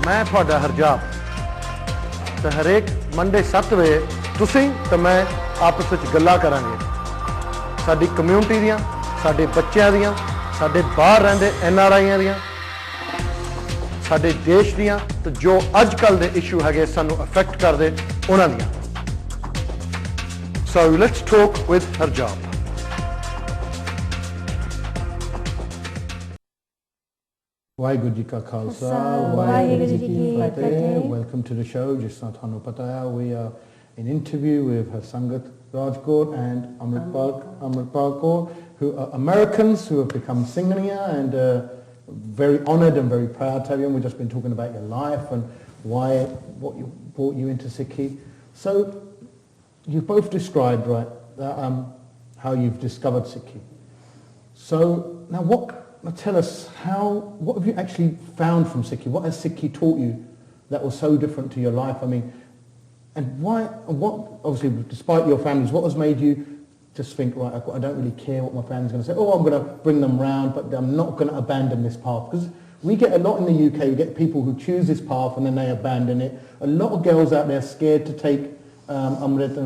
मैं ਤੁਹਾਡਾ ਹਰਜਾਪ ਤੇ ਹਰੇਕ ਮੰਡੇ 7 ਵਜੇ ਤੁਸੀਂ ਤੇ ਮੈਂ ਆਪਸ ਵਿੱਚ ਗੱਲਾਂ ਕਰਾਂਗੇ ਸਾਡੀ ਕਮਿਊਨਿਟੀ ਦੀਆਂ ਸਾਡੇ ਬੱਚਿਆਂ ਦੀਆਂ ਸਾਡੇ ਬਾਹਰ ਰਹਿੰਦੇ NRIਆਂ ਦੀਆਂ ਸਾਡੇ ਦੇਸ਼ ਦੀਆਂ ਤੇ ਜੋ ਅੱਜ ਕੱਲ ਦੇ ਇਸ਼ੂ ਹੈਗੇ ਸਾਨੂੰ ਅਫੈਕਟ ਕਰਦੇ ਉਹਨਾਂ ਦੀਆਂ So let's talk with Harjap. Waheguru Ji Ka Khalsa, Waheguru Ji Ki Fateh. Welcome to the show. Jis tarah thanu pata hai, we are in interview with Harsangat Kaur and Amritpal Kaur, who are Americans who have become Singhania and very honoured and very proud to have you. And we've just been talking about your life and what brought you into Sikhi. So you both described, right, how you've discovered Sikhi. So now tell us what have you actually found from Sikhi? What has Sikhi taught you that was so different to your life? I mean, and what, obviously, despite your families, what has made you just think, right, I don't really care what my family's going to say. Oh, I'm going to bring them round, but I'm not going to abandon this path. Because we get a lot in the UK, we get people who choose this path and then they abandon it. A lot of girls out there are scared to take Amrit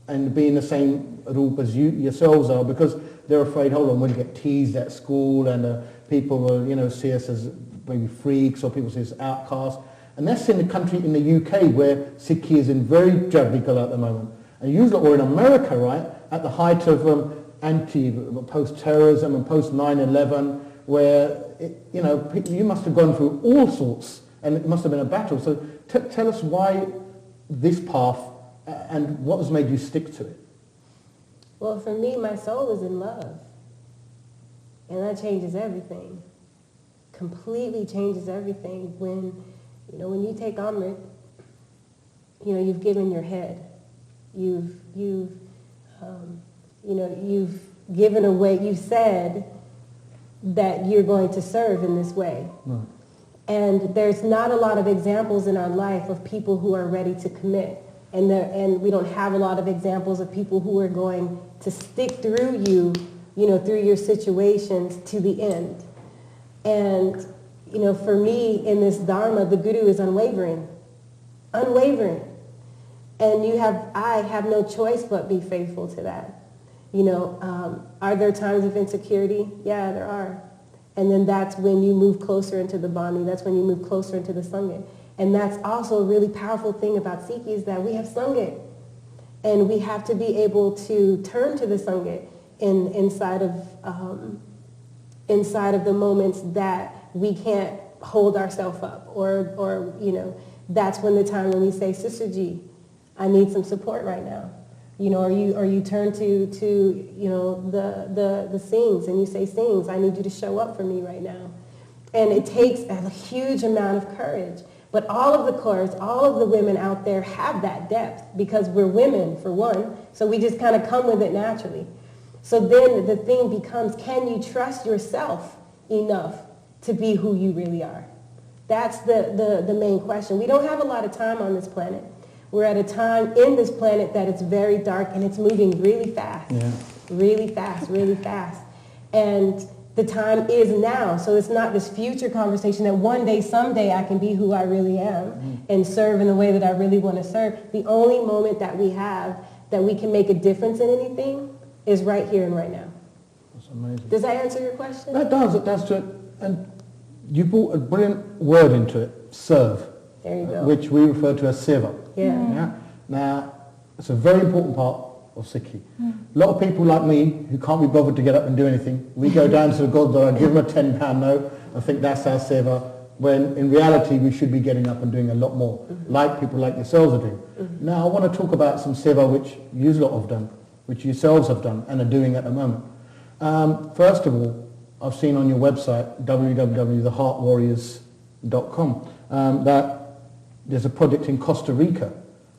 and be in the same roop as you yourselves are because they're afraid, hold on, we'll get teased at school and people will, see us as maybe freaks or people see us outcasts. And that's in the country, in the UK, where Sikhi is in very judgmental at the moment. And usually, or in America, right, at the height of post-terrorism and post-9/11, where, you must have gone through all sorts and it must have been a battle. So tell us why this path and what has made you stick to it? Well, for me, my soul is in love. And that changes everything. Completely changes everything. When you take Amrit, you've given your head. You've given away, you've said that you're going to serve in this way. Right. And there's not a lot of examples in our life of people who are ready to commit. And we don't have a lot of examples of people who are going to stick through through your situations to the end. And, for me in this Dharma, the Guru is unwavering. Unwavering. And I have no choice but be faithful to that. Are there times of insecurity? Yeah, there are. And then that's when you move closer into the Bani. That's when you move closer into the Sangha. And that's also a really powerful thing about Sikhi is that we have Sangha. And we have to be able to turn to the Sangha inside of the moments that we can't hold ourselves up. Or that's when the time when we say, Sister Ji, I need some support right now. Or you turn to the Singhs and you say, Singhs, I need you to show up for me right now. And it takes a huge amount of courage. But all of the Kaurs, all of the women out there have that depth because we're women, for one. So we just kind of come with it naturally. So then the thing becomes, can you trust yourself enough to be who you really are? That's the main question. We don't have a lot of time on this planet. We're at a time in this planet that it's very dark and it's moving really fast. Yeah. Really fast, really fast. And the time is now. So it's not this future conversation that one day, someday I can be who I really am and serve in the way that I really want to serve. The only moment that we have that we can make a difference in anything is right here and right now. That's amazing. Does that answer your question? That does. It does to it. And you brought a brilliant word into it, serve. There you go. Which we refer to as seva. Yeah. Now, it's a very important part of Sikhi. A lot of people like me who can't be bothered to get up and do anything, we go down to the Gurdwara, give them a £10 note and think that's our seva, when in reality we should be getting up and doing a lot more, like people like yourselves are doing. Now I want to talk about some seva which you lot have done, which yourselves have done and are doing at the moment. First of all, I've seen on your website, www.theheartwarriors.com, that there's a project in Costa Rica.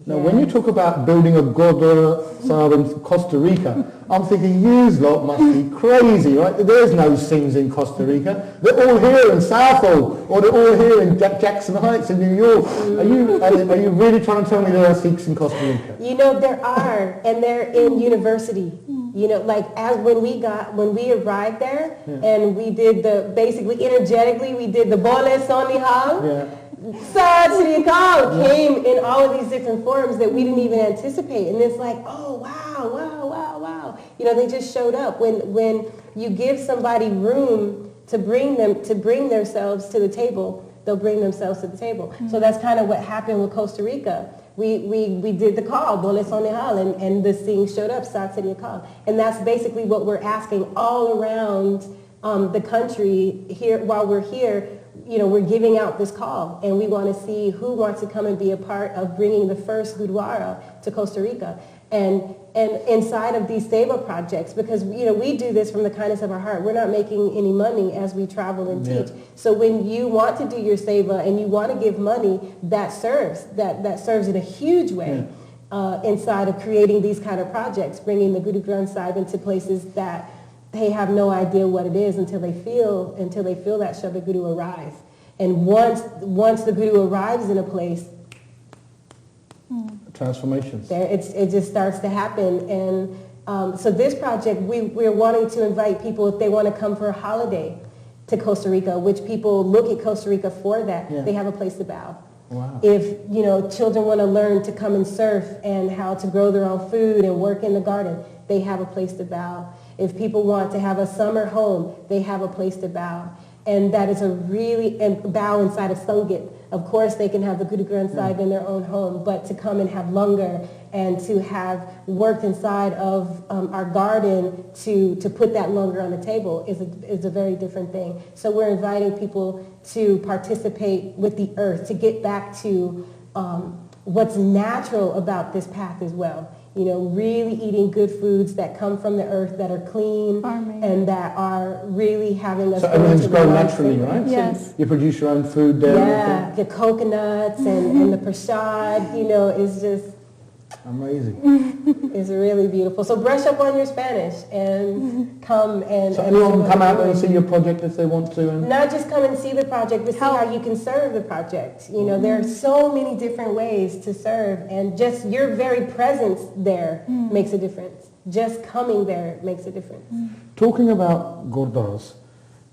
Now, when you talk about building a Gurdwara Sahib in Costa Rica, I'm thinking, you lot must be crazy, right? There's no Singhs in Costa Rica. They're all here in Southall, or they're all here in Jackson Heights in New York. Are you really trying to tell me there are Sikhs in Costa Rica? There are, and they're in university. When we arrived there, and we did basically energetically, we did the Bole Sonihal. Yeah. Sat Sri Akal came in all of these different forms that we didn't even anticipate. And it's like, oh, wow, wow, wow, wow. You know, they just showed up. When you give somebody room to bring themselves to the table, they'll bring themselves to the table. So that's kind of what happened with Costa Rica. We did the call, Bole Sonehal, and the thing showed up, Sat Sri Akal. And that's basically what we're asking all around the country here. While we're here, you know, we're giving out this call, and we want to see who wants to come and be a part of bringing the first Gurdwara to Costa Rica. And inside of these seva projects, because, you know, we do this from the kindness of our heart. We're not making any money as we travel and teach. So when you want to do your seva and you want to give money, that serves in a huge way inside of creating these kind of projects, bringing the Guru Granth Sahib into places that they have no idea what it is until they feel that Shabad Guru arrive. And once the Guru arrives in a place, transformations. It just starts to happen. And so this project, we're wanting to invite people, if they want to come for a holiday to Costa Rica, which people look at Costa Rica for that, they have a place to bow. Wow. If, you know, children want to learn to come and surf and how to grow their own food and work in the garden, they have a place to bow. If people want to have a summer home, they have a place to bow. And that is and bow inside of Sangit. Of course, they can have the Guru Granth Sahib in their own home, but to come and have langar and to have worked inside of our garden to put that langar on the table is a very different thing. So we're inviting people to participate with the earth, to get back to what's natural about this path as well. You know, really eating good foods that come from the earth, that are clean, and that are really having us. So everything's grown naturally, right? Yes. So you produce your own food there. Yeah, the coconuts and the prasad, you know, is just amazing. It's really beautiful. So brush up on your Spanish and come and. So anyone can come out and see your project if they want to. And not just come and see the project, but see how you can serve the project. You know, there are so many different ways to serve, and just your very presence there makes a difference. Just coming there makes a difference. Talking about Gurdwaras,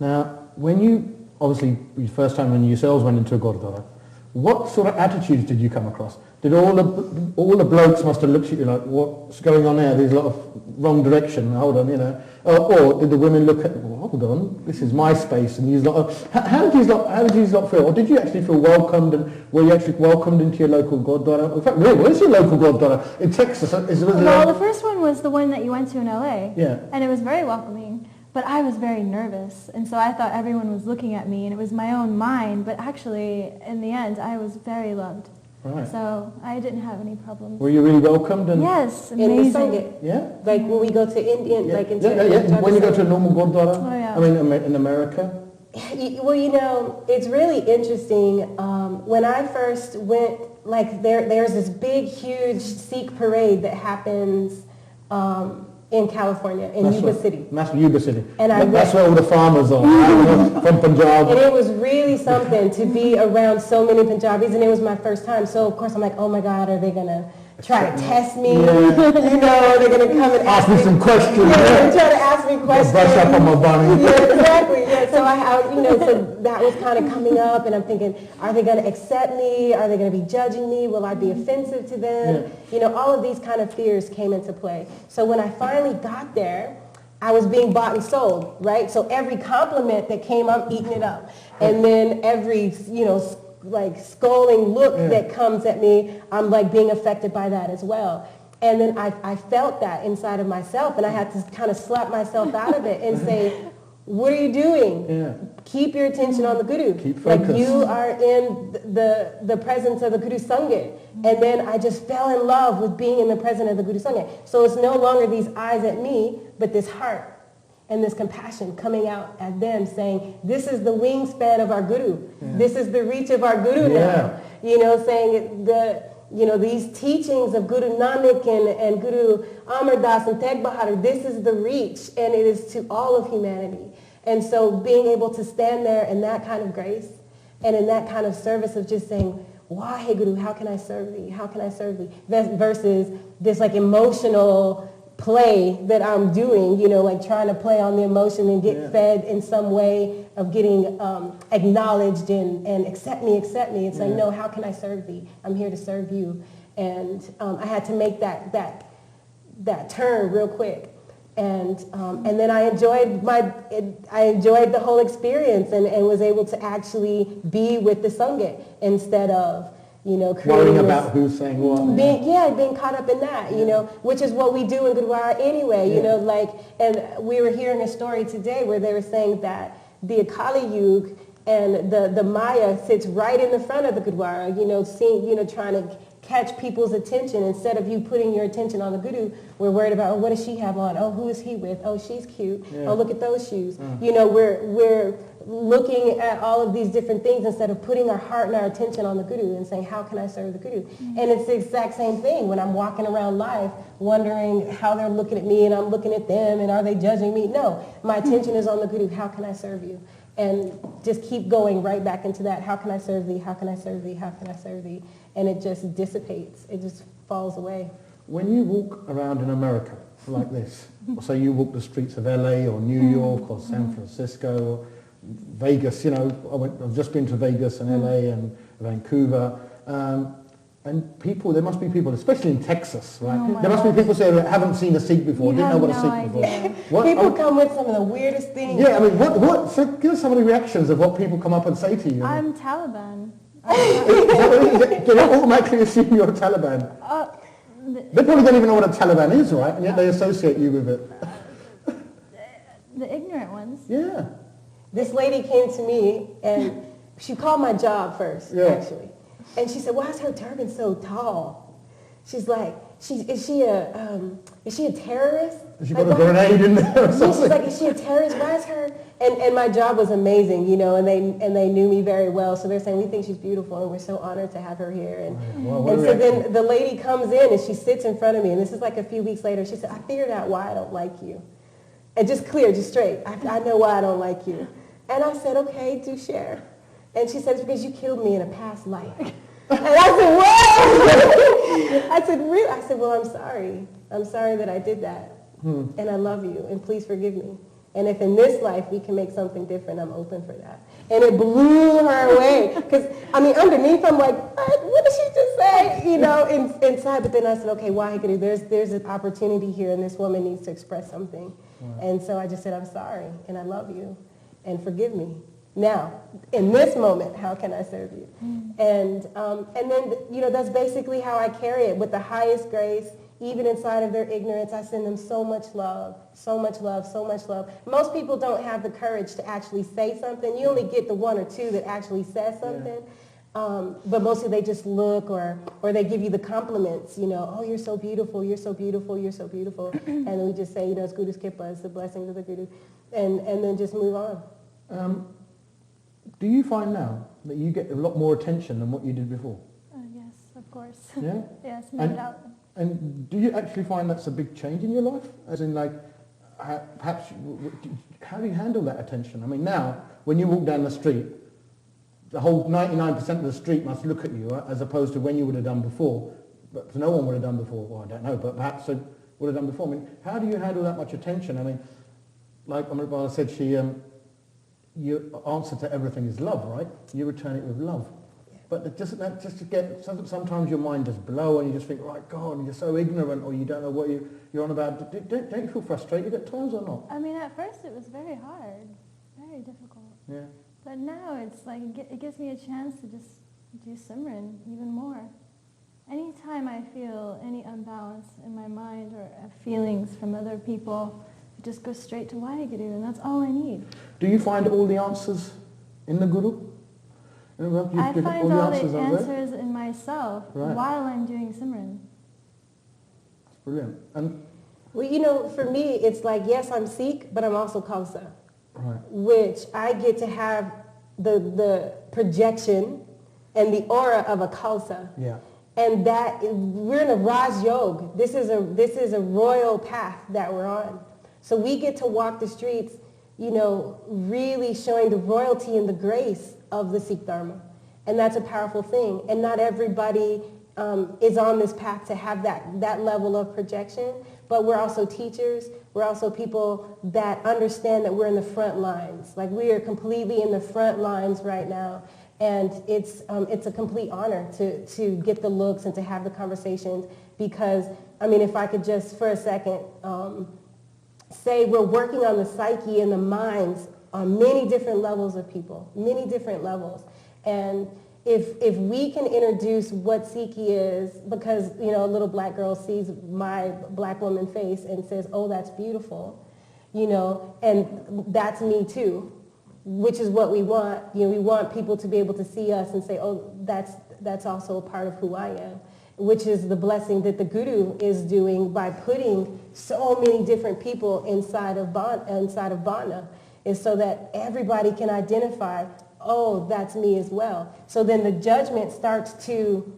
now when you, obviously, the first time when you yourselves went into a Gurdwara, what sort of attitudes did you come across? Did all the blokes must have looked at you like, what's going on there? There's a lot of wrong direction. Hold on, you know. Or did the women look at, well, hold on, this is my space, and you lot. How did you lot feel? Or did you actually feel welcomed? And were you actually welcomed into your local Gurdwara? In fact, really, where's your local Gurdwara in Texas? Well, the first one was the one that you went to in LA. Yeah. And it was very welcoming. But I was very nervous, and so I thought everyone was looking at me, and it was my own mind. But actually, in the end, I was very loved. Right. So I didn't have any problems. Were you really welcomed? And yes, amazing. Yeah. Like when we go to Indian, like into when you go to a normal Gurdwara. Oh, yeah. I mean, in America. Well, you know, it's really interesting. When I first went, like there's this big, huge Sikh parade that happens in California, in Yuba City. Massive Yuba City. And that's where all the farmers are, from Punjab. And it was really something to be around so many Punjabis, and it was my first time. So, of course, I'm like, oh my God, are they going to try to test me? Yeah. You know, they're going to come and ask me some questions. Yeah, they're trying to ask me questions. Brush up on my bunny. Yeah, exactly. Yeah. So so that was kind of coming up, and I'm thinking, are they going to accept me? Are they going to be judging me? Will I be offensive to them? Yeah. You know, all of these kind of fears came into play. So when I finally got there, I was being bought and sold, right? So every compliment that came, I'm eating it up. And then every, like scolding look that comes at me, I'm like being affected by that as well. And then I felt that inside of myself, and I had to kind of slap myself out of it and say, what are you doing? Yeah. Keep your attention on the Guru. Keep focus. Like you are in the presence of the Guru Sangha. And then I just fell in love with being in the presence of the Guru Sangha. So it's no longer these eyes at me, but this heart and this compassion coming out at them saying, this is the wingspan of our Guru. Yeah. This is the reach of our Guru now. You know, saying these teachings of Guru Nanak and Guru Amar Das and Teg Bahadur, this is the reach, and it is to all of humanity. And so being able to stand there in that kind of grace and in that kind of service of just saying, why, hey Guru, how can I serve thee? How can I serve thee? Versus this like emotional play that I'm doing, like trying to play on the emotion and get fed in some way of getting acknowledged and accept me. It's like, no, how can I serve thee? I'm here to serve you. And I had to make that turn real quick. And then I enjoyed the whole experience and was able to actually be with the Sangha instead of, worrying about who's saying what. Being caught up in that, which is what we do in Gurdwara anyway, and we were hearing a story today where they were saying that the Akali Yug and the Maya sits right in the front of the Gurdwara, trying to catch people's attention. Instead of you putting your attention on the Guru, we're worried about, oh, what does she have on? Oh, who is he with? Oh, she's cute. Oh, look at those shoes. We're looking at all of these different things instead of putting our heart and our attention on the Guru and saying, how can I serve the Guru? And it's the exact same thing when I'm walking around life wondering how they're looking at me and I'm looking at them and are they judging me? No, my attention is on the Guru. How can I serve you? And just keep going right back into that. How can I serve thee? How can I serve thee? How can I serve thee? And it just dissipates. It just falls away. When you walk around in America like this, so you walk the streets of LA or New York or San Francisco or Vegas, I've just been to Vegas and LA and Vancouver, and there must be people, especially in Texas, right? There must be people saying that haven't seen a Sikh before, didn't know what a Sikh before. People come with some of the weirdest things. Yeah, I mean, so give us some of the reactions of what people come up and say to you. I'm Taliban. Do they automatically assume you're a Taliban? They probably don't even know what a Taliban is, right? And yet they associate you with it. The ignorant ones. Yeah. This lady came to me and she called my job first, actually. And she said, why is her turban so tall? She's like, is she a terrorist? Has she got a grenade in there or something? She's like, is she a terrorist? Why is her? And my job was amazing, and they knew me very well. So they're saying, we think she's beautiful and we're so honored to have her here. And so then the lady comes in and she sits in front of me. And this is like a few weeks later. She said, I figured out why I don't like you. And just clear, just straight. I know why I don't like you. And I said, okay, do share. And she said, it's because you killed me in a past life. And I said, what? I said, really? I said, well, I'm sorry. I'm sorry that I did that. And I love you. And please forgive me. And if in this life we can make something different, I'm open for that. And it blew her away. Because, underneath, I'm like, what did she just say? Inside. But then I said, okay, Waheguru, there's an opportunity here, and this woman needs to express something. Wow. And so I just said, I'm sorry, and I love you, and forgive me. Now, in this moment, how can I serve you? And then, that's basically how I carry it, with the highest grace. Even inside of their ignorance, I send them so much love, so much love, so much love. most people don't have the courage to actually say something. You only get the one or two that actually says something. But mostly they just look or they give you the compliments, oh, you're so beautiful, you're so beautiful, you're so beautiful. And then we just say, it's Guru's Kippa, it's the blessings of the Guru. And then just move on. Do you find now that you get a lot more attention than what you did before? Yes, of course. Yeah? Yes, no doubt. And do you actually find that's a big change in your life? As in, perhaps, how do you handle that attention? I mean, now, when you walk down the street, the whole 99% of the street must look at you, as opposed to when you would have done before. But no one would have done before. Well, I don't know, but perhaps they would have done before. I mean, how do you handle that much attention? I mean, like Amritpal said, your answer to everything is love, right? You return it with love. But sometimes your mind just blow and you just think, right, God, you're so ignorant, or you don't know what you're on about. Don't you feel frustrated at times or not? At first it was very hard, very difficult. Yeah. But now it's like it gives me a chance to just do Simran even more. Anytime I feel any imbalance in my mind or feelings from other people, I just go straight to Waheguru, and that's all I need. Do you find all the answers in the Guru? I find all the answers in myself while I'm doing Simran. That's brilliant. And well, for me, it's like, yes, I'm Sikh, but I'm also Khalsa. Right. Which I get to have the projection and the aura of a Khalsa. Yeah. And that we're in a Raj Yoga. This is a royal path that we're on. So we get to walk the streets, really showing the royalty and the grace of the Sikh Dharma. And that's a powerful thing. And not everybody is on this path to have that level of projection. but we're also teachers. We're also people that understand that we're in the front lines. Like we are completely in the front lines right now. And it's a complete honor to get the looks and to have the conversations because, I mean, if I could just for a second say we're working on the psyche and the minds on many different levels of people, many different levels. And if we can introduce what Sikhi is, because, you know, a little black girl sees my black woman face and says, oh, that's beautiful, you know, and that's me too, which is what we want. You know, we want people to be able to see us and say, oh, that's also a part of who I am, which is the blessing that the Guru is doing by putting so many different people inside of Bana, is so that everybody can identify, oh, that's me as well. So then the judgment starts to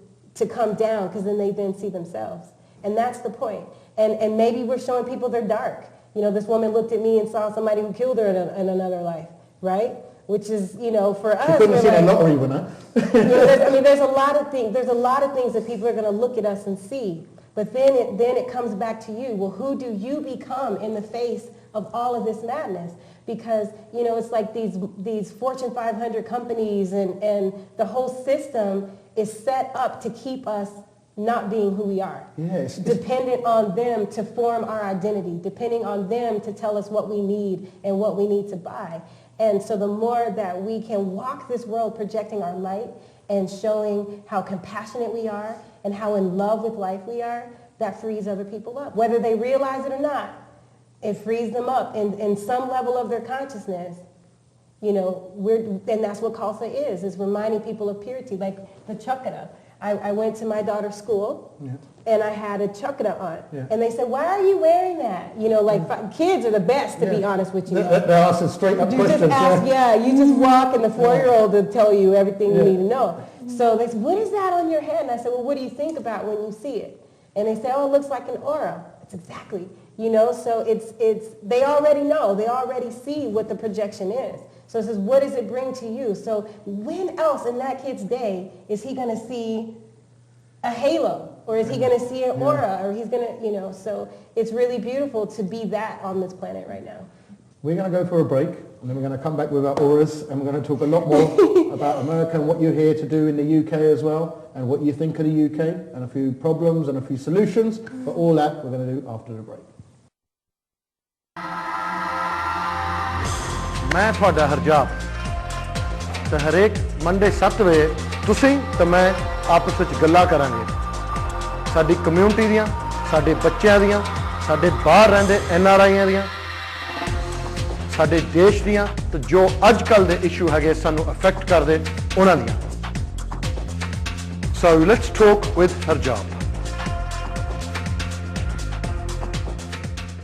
come down because then they then see themselves. And that's the point. And maybe we're showing people they're dark. You know, this woman looked at me and saw somebody who killed her in another life, right? Which is, you know, for us, couldn't have seen a lottery winner. You know, there's a lot of things. There's a lot of things that people are going to look at us and see. But then it comes back to you. Well, who do you become in the face of all of this madness? Because, you know, it's like these Fortune 500 companies and the whole system is set up to keep us not being who we are. Yes. Dependent on them to form our identity, depending on them to tell us what we need and what we need to buy. And so the more that we can walk this world projecting our light and showing how compassionate we are and how in love with life we are, that frees other people up. Whether they realize it or not, it frees them up in some level of their consciousness. You know, and that's what Khalsa is reminding people of purity, like the chakra. I went to my daughter's school, and I had a chakra on. Yeah. And they said, why are you wearing that? You know, like kids are the best, to be honest with you. They're asking straight up questions. Just ask, you just walk, and the 4-year-old will tell you everything you need to know. So they said, what is that on your head? And I said, well, what do you think about when you see it? And they said, oh, it looks like an aura. That's exactly. You know, so they already know. They already see what the projection is. So it says, what does it bring to you? So when else in that kid's day is he going to see a halo? Or is he going to see an aura? Or he's going to, you know, so it's really beautiful to be that on this planet right now. We're going to go for a break, and then we're going to come back with our auras, and we're going to talk a lot more about America and what you're here to do in the UK as well, and what you think of the UK, and a few problems and a few solutions. But all that we're going to do after the break. मैं ਤੁਹਾਡਾ ਹਰਜਾਪ ਤੇ ਹਰੇਕ Monday 7 ਵਜੇ ਤੁਸੀਂ ਤੇ ਮੈਂ ਆਪਸ ਵਿੱਚ ਗੱਲਾਂ ਕਰਾਂਗੇ ਸਾਡੀ ਕਮਿਊਨਿਟੀ ਦੀਆਂ ਸਾਡੇ ਬੱਚਿਆਂ ਦੀਆਂ ਸਾਡੇ ਬਾਹਰ ਰਹਿੰਦੇ NRIਆਂ ਦੀਆਂ ਸਾਡੇ ਦੇਸ਼ ਦੀਆਂ ਤੇ ਜੋ ਅੱਜ ਕੱਲ ਦੇ ਇਸ਼ੂ ਹੈਗੇ ਸਾਨੂੰ ਅਫੈਕਟ ਕਰਦੇ ਉਹਨਾਂ ਦੀਆਂ So let's talk with Harjap.